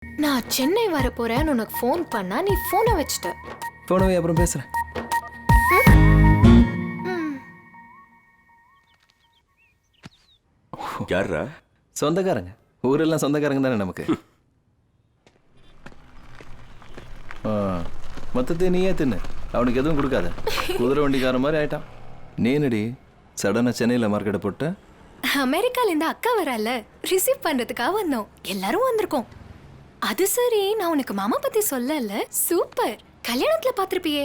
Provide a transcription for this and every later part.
நான் சென்னை வர போறேன்னு உனக்கு ஃபோன் பண்ணா நீ போனை வச்சுட்ட. போனவே அப்புறம் பேசுறேன். யாரா? சொந்தக்காரங்க. ஊரெல்லாம் சொந்தக்காரங்க தானே நமக்கு. மொத்தத்தை நீயே தின்னு, அவனுக்கு எதுவும் கொடுக்காத. குதிரை வண்டிக்கார மாதிரி ஆயிட்டான். நீனடி சடனா சென்னையில் மார்க்கெட்டை போட்ட? அமெரிக்கால இந்த அக்கா வரல, ரிசீவ் பண்றதுக்காக வந்தோம். எல்லாரும் வந்திருக்கோம். அது சரி, நான் உனக்கு மாமா பத்தி சொல்லல. சூப்பர், கல்யாணத்துல பாத்திருப்பியே.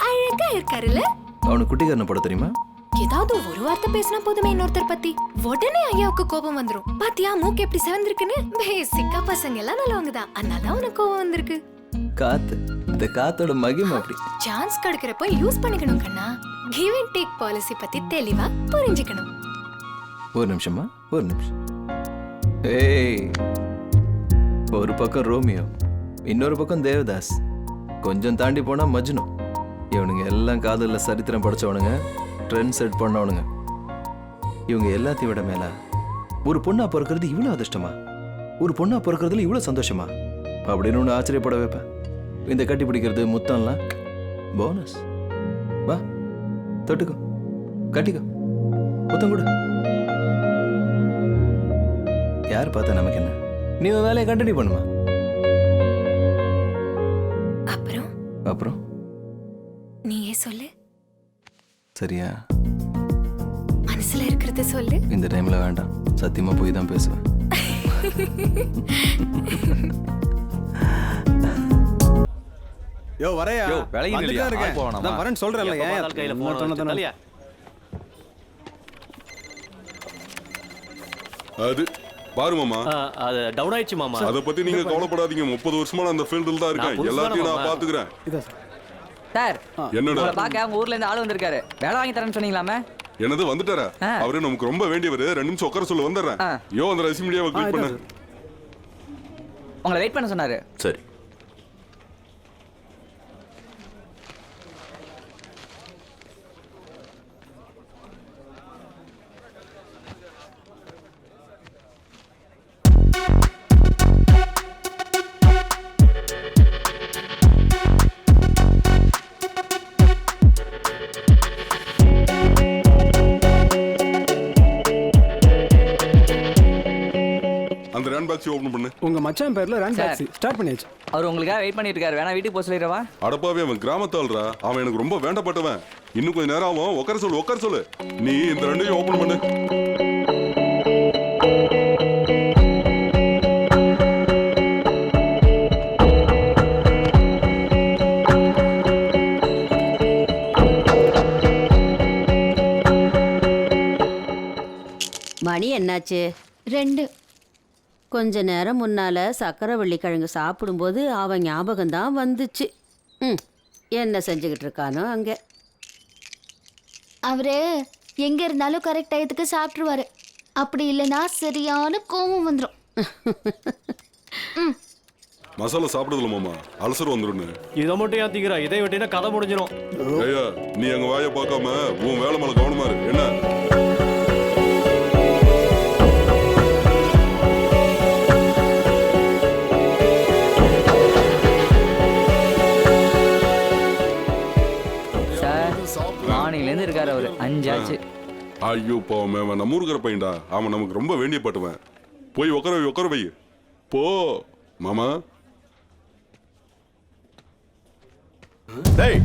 அழகா இருக்காருல்ல. அவனுக்கு குட்டிக்காரனை போட தெரியுமா? ஏதாவது ஒரு வார்த்தை பேசினா போதுமே இன்னொருத்தர் பத்தி, உடனே ஐயாவுக்கு கோபம் வந்துரும். பாத்தியா மூக்கு எப்படி செவந்திருக்குன்னு? பேசிக்கா பசங்க எல்லாம் நல்லவங்க தான், அதனால உனக்கு கோபம் வந்திருக்கு. காத்து, இந்த காத்தோட மகிமை அப்படி. சான்ஸ் கிடைக்கிறப்ப யூஸ் பண்ணிக்கணும் கண்ணா. கிவ் அண்ட் டேக் பாலிசி பத்தி தெளிவா புரிஞ்சுக்கணும். ஒரு நிமிஷமா, ஒரு நிமிஷம். ஏய், ஒரு பக்கம் ரோமியோ, இன்னொரு பக்கம் தேவதாஸ், கொஞ்சம் தாண்டி போனா மஜ்னு. இவனுங்க எல்லாம் காதல்ல சரித்திரம் படிச்சவனுங்க, ட்ரெண்ட் செட் பண்ணவனுங்க. இவங்க எல்லாத்தையும் விட மேல ஒரு பொண்ணா பிறக்கிறது இவ்வளவு அதிர்ஷ்டமா, ஒரு பொண்ணா பிறக்கிறதுல இவ்வளவு சந்தோஷமா அப்படின்னு ஒன்று ஆச்சரியப்பட வைப்பேன். இந்த கட்டி பிடிக்கிறது முத்தம்லாம் போனஸ். வா தொட்டுக்கோ, கட்டிக்கோ, முத்தம் கூட. யார் பார்த்தா நமக்கு என்ன? நீ உன் வேலையை கண்டினியூ பண்ணுமா. அப்புறம் அப்புறம் நீயே சொல்லு. சரியா? மனசுல இருக்கிறத சொல்லு. இந்த டைம்ல வேண்டாம், சத்தியமா போய் தான் பேசுவேன். யோ வரையா? யோ வேலைக்கு வந்துட்டே இல்லையா? இருக்கேன். போவேணாமா? நான் வரேன்னு சொல்றேன்ல. எப்ப ஏன் பார்த்தாலும் கையில phone வச்சுட்டு தலையா? அது பாரு மாமா, அது டவுன் ஆயிடுச்சு மாமா. அத பத்தி நீங்க கவலைப்படாதீங்க. 30 வருஷமா நான் அந்த ஃபீல்டில் தான் இருக்கேன். எல்லாத்தையும் நான் பாத்துக்கிறேன். சார், என்னடா உங்களை பார்க்க அவங்க ஊர்ல இருந்து ஆளு வந்திருக்காரு. வேலை வாங்கி தரேன்னு சொன்னீங்களாமே? என்னது வந்துட்டாரா? அவரு நமக்கு ரொம்ப வேண்டியவரு. 2 நிமிஷம் உட்கார சொல்ல வந்துடுறேன். யோ அந்த ரசி மீடியாவை கிளிக் பண்ணு. உங்களை வெயிட் பண்ண சொன்னாரு. சரி. அந்த ரேண்ட் பாக்ஸ் ஓபன் பண்ணு. உங்க மச்சான் பேர்ல ரன் டாக்ஸி ஸ்டார்ட் பண்ணியாச்சு. அவர் உங்களுக்காக வெயிட் பண்ணிட்டு இருக்காரு. வேணா வீட்டுக்கு போக சொல்லிடுறவா? அடப்பாவே, அவன் கிராமத்தாள்ரா. அவன் எனக்கு ரொம்ப வேண்டப்பட்டவன். இன்னும் கொஞ்ச நேரம் ஆகும். உட்கார சொல்லு, உட்கார சொல்லு. நீ இந்த ரெண்டையும் ஓபன் பண்ணு. மணி என்னாச்சு? 2. கொஞ்ச நேரம் முன்னால சக்கரவள்ளி கிழங்கு சாப்பிடும்போது அவன் ஞாபகம்தான் வந்துச்சு. என்ன செஞ்சுக்கிட்டு இருக்கானோ அங்கே. அவரு எங்க இருந்தாலும் கரெக்ட் டயத்துக்கு சாப்பிட்டுருவாரு. அப்படி இல்லைன்னா சரியான கோவம் வந்துடும். மசாலா சாப்பிடுதுல மாமா, அல்சர் வந்துருன்னு. இதை மட்டும் ஏன் திக்கிறா? இதை விட்டீங்கன்னா கதை முடிஞ்சிடும். ஐயா, நீ எங்க வாயை பார்க்காம உன் வேலை மேல கவனமா இரு. என்ன? மார்னிங்லேருந்து இருக்காரு அவரு. 5 ஆச்சு. ஐயோ பாவம், அவன் நம்ம ஊருக்கிற பையன்டா. அவன் நமக்கு ரொம்ப வேண்டியப்பட்டவன். போய் உட்கார வை, உட்கார வை. போ மாமா. டேய்,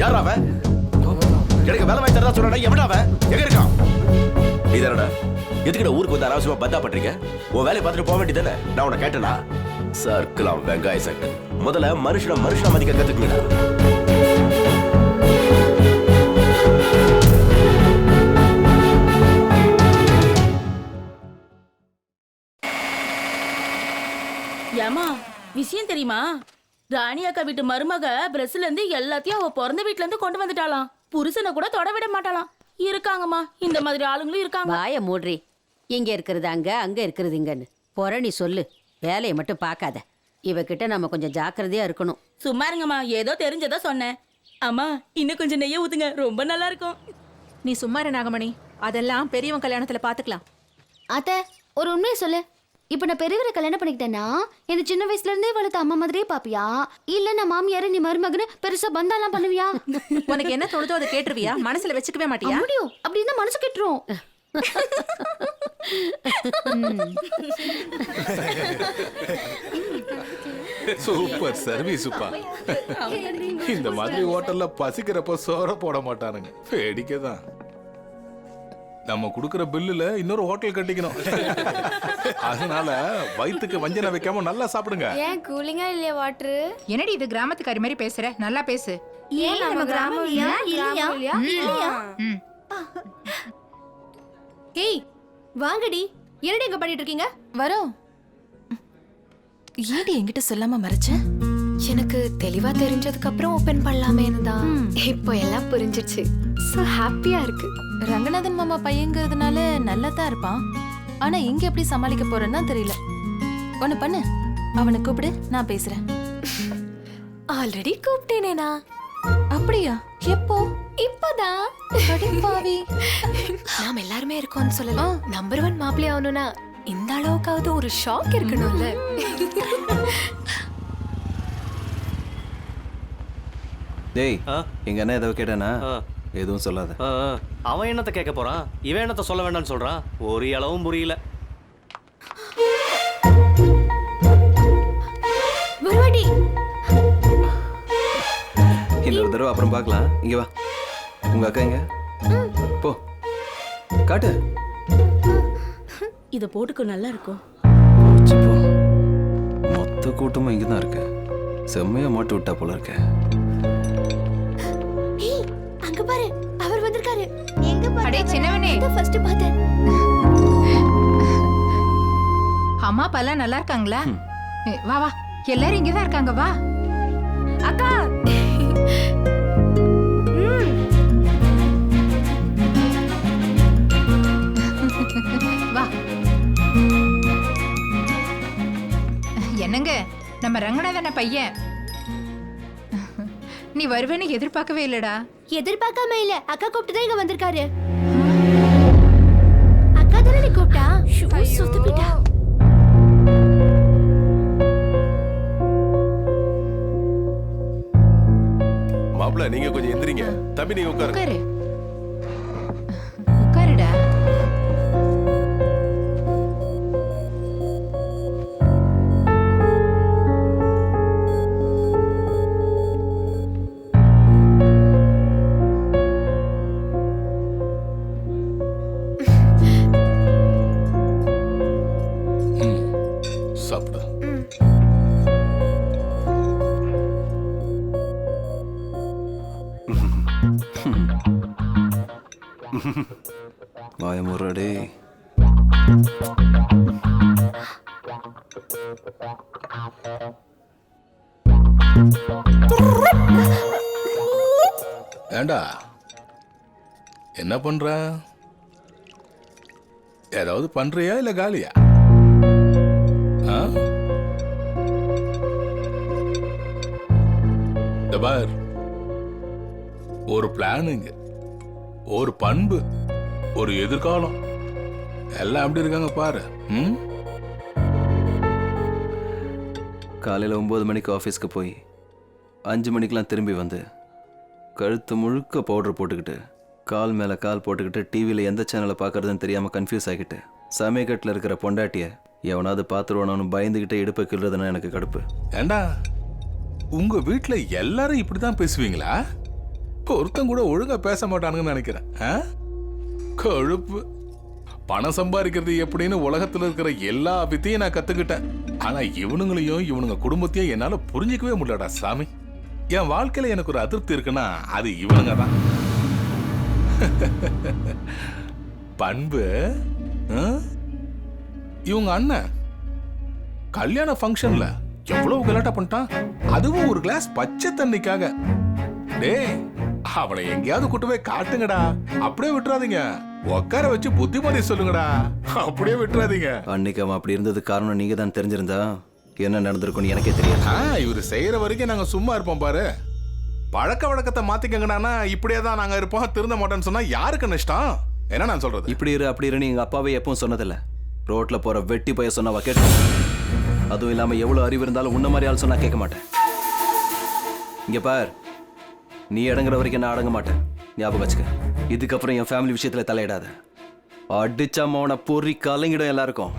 யாரா அவன்? எனக்கு வேலை வாங்கி தரதா சொல்றடா. எவன்டா அவன்? எங்க இருக்கான்? நீதானடா? எதுக்குடா ஊருக்கு வந்து அனாவசியமா பந்தா பண்றீங்க? உன் வேலையை பார்த்துட்டு போக வேண்டியதானே? நான் உன்னை கேட்டேனா? சர்க்கலாம் வெங்காய சட்டு. முதல்ல மனுஷனை மதிக்க கத்துக்குங்கடா. ஏமா விஷயம் தெரியுமா? ராணி அக்கா வீட்டு மருமக பிரஸ்ல இருந்து எல்லாத்தையும் அவ பிறந்த வீட்ல இருந்து கொண்டு வந்துட்டாளாம். புருஷனை கூட தொட விட மாட்டாளாம். இருக்காங்கம்மா, இந்த மாதிரி ஆளுங்களும் இருக்காங்க. வாய மூடுறி. இங்க இருக்கிறது அங்க, அங்க இருக்கிறது இங்கன்னு பொறணி சொல்லு. வேலையை மட்டும் பார்க்காத. இவகிட்ட நம்ம கொஞ்சம் ஜாக்கிரதையா இருக்கணும். சும்மா இருங்கம்மா, ஏதோ தெரிஞ்சதா சொன்னேன். அம்மா இன்னும் கொஞ்சம் நெய்ய ஊத்துங்க, ரொம்ப நல்லா இருக்கும். நீ சும்மா இரு நாகமணி, அதெல்லாம் பெரியவன் கல்யாணத்துல பாத்துக்கலாம். அத்தை, ஒரு உண்மையை சொல்லு. இப்ப நான் பெரியவரை கல்யாணம் பண்ணிக்கிட்டேன்னா என்ன சின்ன வயசுல இருந்தே வளர்த்த அம்மா மாதிரியே பாப்பியா, இல்ல நான் மாமியார நீ மருமகன்னு பெருசா பந்தாலாம் பண்ணுவியா? உனக்கு என்ன தோணுதோ அதை கேட்டுருவியா? மனசுல வச்சுக்கவே மாட்டியா? முடியும் அப்படின்னு மனசு கெட்டுரும். சூப்பர் சர்வீஸுப்பா. இந்த மாதிரி ஹோட்டல்ல பசிக்கிறப்ப சோற போட மாட்டானுங்க, வேடிக்கை தான். நம்ம கொடுக்கிற பில்லுல இன்னொரு ஹோட்டல் கட்டிக்கணும். அதனால வயிற்றுக்கு வஞ்சனை வைக்காம நல்லா சாப்பிடுங்க. ஏன் கூலிங்கா இல்லையா வாட்டர்? என்னடி இது கிராமத்துக்காரி மாதிரி பேசுற? நல்லா பேசு. ஏன் நம்ம கிராமம் இல்லையா? ஏய் வாங்கடி, என்னடி எங்க பண்ணிட்டு இருக்கீங்க? வரோம். ஏடி என்கிட்ட சொல்லாம மறைச்ச? எனக்கு தெளிவா தெரிஞ்சதுக்கு அப்புறம் ஓபன் பண்ணலாமேன்னு தான். இப்போ எல்லாம் புரிஞ்சிருச்சு. சோ ஹாப்பியா இருக்கு. ரங்கநாதன் மாமா பையங்கிறதுனால நல்லா தான் இருப்பான். ஆனா இங்க எப்படி சமாளிக்க போறேன்னா தெரியல. ஒண்ணு பண்ணு, அவனை கூப்பிடு, நான் பேசுறேன். ஆல்ரெடி கூப்பிட்டேனேனா? அப்படியா? எப்போ? இப்பதான். பாவி. நாம எல்லாருமே இருக்கோம்னு சொல்லலாம். நம்பர் 1 மாப்பிள்ளை ஆகணும்னா இந்த அளவுக்காவது ஒரு ஷாக் இருக்கணும்ல. டேய் ஆ? எங்க அண்ணா ஏதோ கேட்டானா? ஆ. எதுவும் சொல்லாத. அவன் என்னத்த கேட்க போறான்? இவன் என்னத்த சொல்ல வேண்டாம்னு சொல்றான்? ஒரு அளவும் புரியல. வருவாடி. இன்னொரு தடவை அப்புறம் பார்க்கலாம். இங்க வா. உங்க அக்கா எங்க? போ காட்டு. இத போட்டுக்கோ, நல்லா இருக்கும். போச்சு போ. மொத்த கூட்டமும் இங்க தான் இருக்கு. செம்மையா மாட்டு விட்டா போல இருக்க. ஏய் அங்க பாரு, அவர் வந்திருக்காரு. எங்க அடே சின்னவனே, ஃபர்ஸ்ட் பார்த்தேன். அம்மா அப்பா எல்லாம் நல்லா இருக்காங்களா? வா வா, எல்லாரும் இங்கதான் இருக்காங்க. வா அக்கா. வா. என்னங்க, நம்ம ரங்கநாதன பையன். நீ வருவேன்னு எதிர்பார்க்கவே இல்லடா. எதிர்பார்க்காம இல்ல, அக்கா கூப்பிட்டு தான் இங்க வந்திருக்காரு. அக்கா தானே நீ கூப்பிட்டா? சுத்து போயிட்டா. மாப்பிள்ள நீங்க கொஞ்சம் எந்திரிங்க. தம்பி நீங்க உட்காருங்க. உட்காரு, உட்காருடா. சாப்பிடு. வாயமுறடே. ஏண்டா என்ன பண்ற? ஏதாவது பண்றியா இல்ல காலியா? ஆ? இந்த பார், ஒரு பிளானுங்க, ஒரு பண்பு, ஒரு எதிர்காலம் எல்லாம் எப்படி இருக்காங்க பாரு. ம்? காலையில் 9 மணிக்கு ஆஃபீஸ்க்கு போய் 5 மணிக்கெலாம் திரும்பி வந்து கழுத்து முழுக்க பவுடர் போட்டுக்கிட்டு கால் மேலே கால் போட்டுக்கிட்டு டிவியில் எந்த சேனலை பார்க்கறதுன்னு தெரியாமல் கன்ஃபியூஸ் ஆகிட்டு சமயக்கட்டில் இருக்கிற பொண்டாட்டியை எவனாவது பார்த்துருவானு பயந்துக்கிட்டே இடுப்பை கிள்றதுன்னா எனக்கு கடுப்பு. ஏண்டா உங்க வீட்டுல எல்லாரும் இப்படிதான் பேசுவீங்களா? ஒருத்தன் கூட ஒழுங்கா பேச மாட்டானுங்கன்னு நினைக்கிறேன். ஆ? கொழுப்பு. பணம் சம்பாதிக்கிறது எப்படின்னு உலகத்துல இருக்கிற எல்லா வித்தையும் நான் கத்துக்கிட்டேன். ஆனா இவனுங்களையும் இவனுங்க குடும்பத்தையும் என்னால புரிஞ்சிக்கவே முடியலடா சாமி. என் வாழ்க்கையில எனக்கு ஒரு அதிருப்தி இருக்குன்னா அது இவனுங்க தான். பண்பு. ஆ? இவங்க அண்ணன் கல்யாண ஃபங்க்ஷன்ல எவ்வளவு கலாட்டா பண்ணிட்டான், அதுவும் ஒரு கிளாஸ் பச்சை தண்ணிக்காக. டேய் அவனை எங்கேயாவது கூட்டு போய் காட்டுங்கடா, அப்படியே விட்டுறாதீங்க. உட்கார வச்சு புத்திமதி சொல்லுங்கடா, அப்படியே விட்டுறாதீங்க. அன்னைக்கு அவன் அப்படி இருந்தது காரணம் நீங்க தான் தெரிஞ்சிருந்தா என்ன நடந்திருக்கும்னு எனக்கே தெரியாது. இவரு செய்யற வரைக்கும் நாங்க சும்மா இருப்போம் பாரு. பழக்க வழக்கத்தை மாத்திக்கங்கடானா இப்படியே தான் நாங்க இருப்போம், திருந்த மாட்டோம்னு சொன்னா யாருக்கு நஷ்டம்? என்ன நான் சொல்றது? இப்படி இரு அப்படி இருன்னு எங்க அப்பாவே எப்பவும் சொன்னதில்ல. ரோட்ல போற வெட்டி பைய சொன்னவா கேட்டு, அதுவும் இல்லாம எவ்வளவு அறிவு இருந்தாலும் உன்ன மாதிரி ஆள் சொன்னா கேட்க மாட்டேன். இங்க பார், நீ அடங்குற வரைக்கும் நான் அடங்க மாட்டேன், ஞாபகம் வச்சுக்க. இதுக்கப்புறம் என் ஃபேமிலி விஷயத்துல தலையிடாத. அடிச்சா மோன பொறி கலங்கிடும் எல்லாருக்கும்.